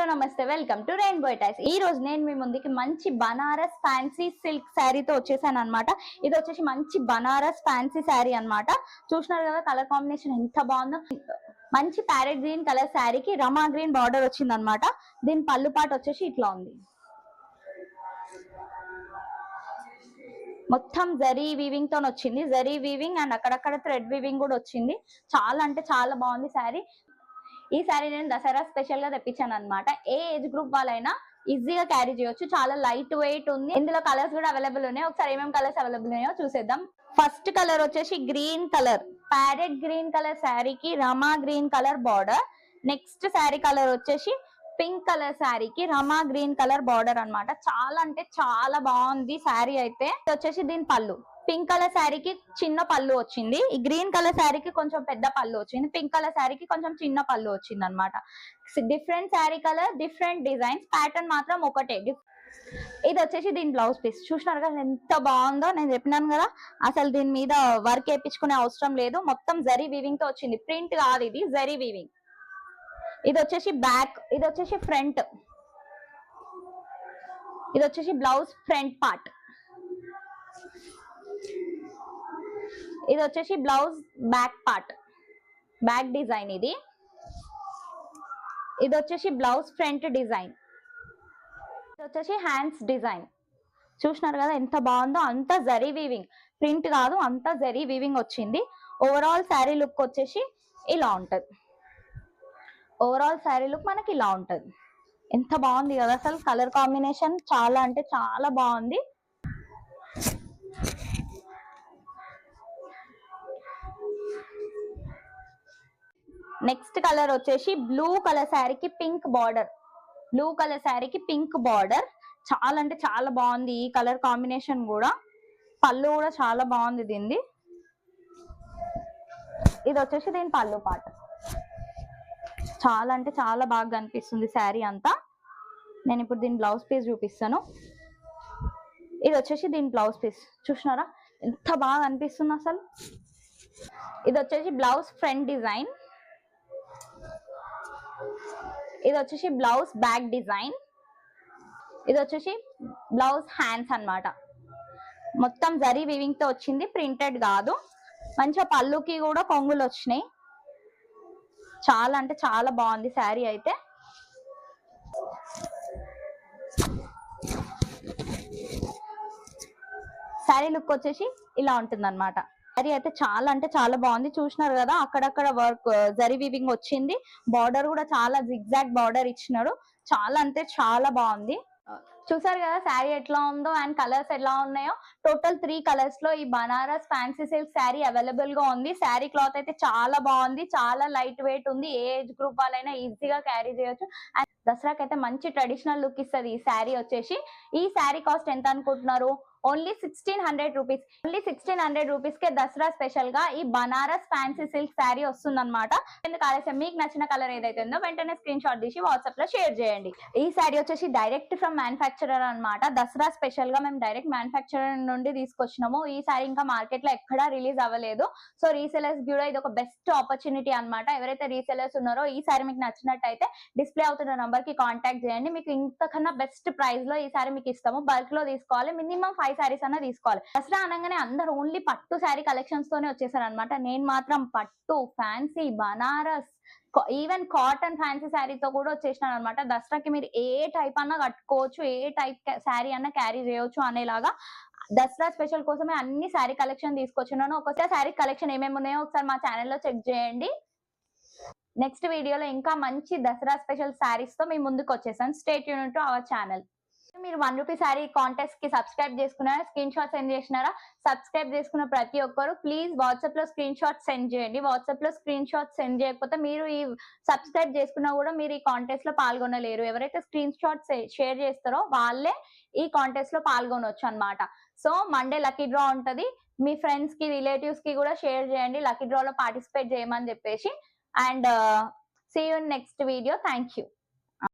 నమస్తే welcome to rainbow టైస్. ఈ రోజు నేను మీ ముందుకి మంచి బనారస్ ఫ్యాన్సీ సిల్క్ శారీతో వచ్చేసాను అనమాట. ఇది వచ్చేసి మంచి బనారస్ ఫ్యాన్సీ శారీ అనమాట. చూసినారు కదా కలర్ కాంబినేషన్ ఎంత బాగుందో. మంచి ప్యారెట్ గ్రీన్ కలర్ శారీకి రమా గ్రీన్ బార్డర్ వచ్చింది అనమాట. దీని పళ్ళు పాటు వచ్చేసి ఇట్లా ఉంది. మొత్తం జరీ వీవింగ్ తో వచ్చింది. జరీ వీవింగ్ అండ్ అక్కడక్కడ థ్రెడ్ వీవింగ్ కూడా వచ్చింది. చాలా అంటే చాలా బాగుంది శారీ. ఈ శారీ నేను దసరా స్పెషల్ గా తెప్పించాను అనమాట. ఏ ఏజ్ గ్రూప్ వాళ్ళైనా ఈజీగా క్యారీ చేయొచ్చు. చాలా లైట్ వెయిట్ ఉంది. ఇందులో కలర్స్ కూడా అవైలబుల్ ఉన్నాయి. ఒకసారి ఏమేమి కలర్స్ అవైలబుల్ ఉన్నాయో చూసేద్దాం. ఫస్ట్ కలర్ వచ్చేసి green colour, parrot green colour శారీకి రమా green colour border. Next sari colour వచ్చేసి పింక్ కలర్ శారీకి రమా గ్రీన్ కలర్ బార్డర్ అన్నమాట. చాలా అంటే చాలా బాగుంది శారీ అయితే. ఇది వచ్చేసి దీని పళ్ళు. పింక్ కలర్ శారీకి చిన్న పళ్ళు వచ్చింది. ఈ గ్రీన్ కలర్ శారీకి కొంచెం పెద్ద పళ్ళు వచ్చింది. పింక్ కలర్ శారీకి కొంచెం చిన్న పళ్ళు వచ్చింది అనమాట. Different sari colour, different designs, pattern మాత్రం ఒకటే. ఇది వచ్చేసి దీని బ్లౌజ్ పీస్. చూసినారు కదా ఎంత బాగుందో. నేను చెప్పినాను కదా అసలు దీని మీద వర్క్ వేయించుకునే అవసరం లేదు. మొత్తం జరీ వీవింగ్ తో వచ్చింది. ప్రింట్ కాదు, ఇది జరీ వీవింగ్. ఇది వచ్చేసి బ్యాక్, ఇది వచ్చేసి ఫ్రంట్, ఇది వచ్చేసి బ్లౌజ్ ఫ్రంట్ పార్ట్, ఇది వచ్చేసి blouse back part, back design. ఇది వచ్చేసి బ్లౌజ్ ఫ్రంట్ డిజైన్. ఇది వచ్చేసి హ్యాండ్స్ డిజైన్. చూసినారు కదా ఎంత బాగుందో. అంతా జరీ వీవింగ్, ప్రింట్ కాదు, అంతా జరీ వీవింగ్ వచ్చింది. ఓవరాల్ శారీ లుక్ వచ్చేసి ఇలా ఉంటది. ఓవరాల్ శారీ లుక్ మనకి ఇలా ఉంటది. ఎంత బాగుంది కదా అసలు. కలర్ కాంబినేషన్ చాలా అంటే చాలా బాగుంది. నెక్స్ట్ కలర్ వచ్చేసి బ్లూ కలర్ శారీకి పింక్ బార్డర్. బ్లూ కలర్ శారీకి పింక్ బార్డర్. చాలా అంటే చాలా బాగుంది ఈ కలర్ కాంబినేషన్ కూడా. పళ్ళు కూడా చాలా బాగుంది దీనిది. ఇది వచ్చేసి దీని పళ్ళు పాట. చాలా అంటే చాలా బాగా కనిపిస్తుంది శారీ అంతా. నేను ఇప్పుడు దీని బ్లౌజ్ పీస్ చూపిస్తాను. ఇది వచ్చేసి దీని బ్లౌజ్ పీస్. చూసినారా ఎంత బాగా అనిపిస్తుంది అసలు. ఇది వచ్చేసి బ్లౌజ్ ఫ్రంట్ డిజైన్. ఇది వచ్చేసి బ్లౌజ్ బ్యాక్ డిజైన్. ఇది వచ్చేసి బ్లౌజ్ హ్యాండ్స్ అన్నమాట. మొత్తం జరీ వీవింగ్ తో వచ్చింది, ప్రింటెడ్ కాదు. మంచిగా పళ్ళుకి కూడా కొంగులు వచ్చినాయి. చాలా అంటే చాలా బాగుంది శారీ అయితే. శారీ లుక్ వచ్చేసి ఇలా ఉంటుంది అనమాట. శారీ అయితే చాలా అంటే చాలా బాగుంది. చూసినారు కదా అక్కడక్కడ వర్క్ జరీ వీవింగ్ వచ్చింది. బార్డర్ కూడా చాలా జిగ్జాగ్ బార్డర్ ఇచ్చినాడు. చాలా అంటే చాలా బాగుంది. చూసారు కదా శారీ ఎట్లా ఉందో అండ్ కలర్స్ ఎలా ఉన్నాయో. టోటల్ 3 కలర్స్ లో ఈ Banaras fancy silk sari available గా ఉంది. శారీ క్లాత్ అయితే చాలా బాగుంది. చాలా లైట్ వెయిట్ ఉంది. ఏ ఏజ్ గ్రూప్ వాళ్ళైనా ఈజీగా క్యారీ చేయొచ్చు. అండ్ దసరాకి అయితే మంచి ట్రెడిషనల్ లుక్ ఇస్తుంది ఈ శారీ వచ్చేసి. ఈ శారీ కాస్ట్ ఎంత అనుకుంటున్నారు? Only 1600 rupees. ఓన్లీ 1600 రూపీస్ కే దసరా స్పెషల్ గా ఈ బనారస్ ఫ్యాన్సీ సిల్క్ శారీ వస్తుంది అనమాట. ఎందుకు ఆలస్యం, మీకు నచ్చిన కలర్ ఏదైతే ఉందో వెంటనే స్క్రీన్ షాట్ తీసి వాట్సాప్ లో షేర్ చేయండి. ఈ శారీ వచ్చేసి డైరెక్ట్ ఫ్రమ్ మ్యానుఫ్యాక్చరర్ అనమాట. దసరా స్పెషల్ గా మేము డైరెక్ట్ మ్యానుఫ్యాక్చరర్ నుండి తీసుకొచ్చినాము. ఈ శారీ ఇంకా మార్కెట్ లో ఎక్కడా రిలీజ్ అవ్వలేదు. సో రీసెలర్స్ కూడా ఇది ఒక బెస్ట్ ఆపర్చునిటీ అనమాట. ఎవరైతే రీసెలర్స్ ఉన్నారో ఈ శారీ మీకు నచ్చినట్టయితే డిస్ప్లే అవుతున్న నంబర్ కి కాంటాక్ట్ చేయండి. మీకు ఇంతకన్నా బెస్ట్ ప్రైస్ లో ఈ శారీ మీకు ఇస్తాము. బల్క్ లో తీసుకోవాలి. మినిమం 5 శారీస్ అన్న తీసుకోవాలి. దసరా అనగానే అందరు ఓన్లీ పట్టు శారీ కలెక్షన్స్ తోనే వచ్చేసారు అనమాట. నేను మాత్రం పట్టు, fancy, Banaras, even cotton fancy శారీతో కూడా వచ్చేసినాను అనమాట. దసరాకి మీరు ఏ టైప్ అన్నా కట్టుకోవచ్చు, ఏ టైప్ శారీ అన్నా క్యారీ చేయొచ్చు అనేలాగా దసరా స్పెషల్ కోసమే అన్ని శారీ కలెక్షన్ తీసుకొచ్చినాను. ఒక్కొక్క శారీ కలెక్షన్ ఏమేమి ఉన్నాయో ఒకసారి మా ఛానల్లో చెక్ చేయండి. నెక్స్ట్ వీడియోలో ఇంకా మంచి దసరా స్పెషల్ శారీస్ తో మీ ముందుకు వచ్చేసాను. Stay tune to our channel. మీరు 1 రూపీ శారీ కాంటెస్ట్ కి సబ్స్క్రైబ్ చేసుకున్నారా? స్క్రీన్ షాట్ సెండ్ చేసినారా? సబ్స్క్రైబ్ చేసుకున్న ప్రతి ఒక్కరు ప్లీజ్ వాట్సాప్ లో స్క్రీన్ షాట్ సెండ్ చేయండి. వాట్సాప్ లో స్క్రీన్ షాట్ సెండ్ చేయకపోతే మీరు ఈ సబ్స్క్రైబ్ చేసుకున్నా కూడా మీరు ఈ కాంటెస్ట్ లో పాల్గొనలేరు. ఎవరైతే స్క్రీన్ షాట్ షేర్ చేస్తారో వాళ్ళే ఈ కాంటెస్ట్ లో పాల్గొనవచ్చు అన్నమాట. సో మండే లక్కీ డ్రా ఉంటది. మీ ఫ్రెండ్స్ కి, రిలేటివ్స్ కి కూడా షేర్ చేయండి లక్కీ డ్రా లో పార్టిసిపేట్ చేయమని చెప్పేసి. And see you in next video. Thank you.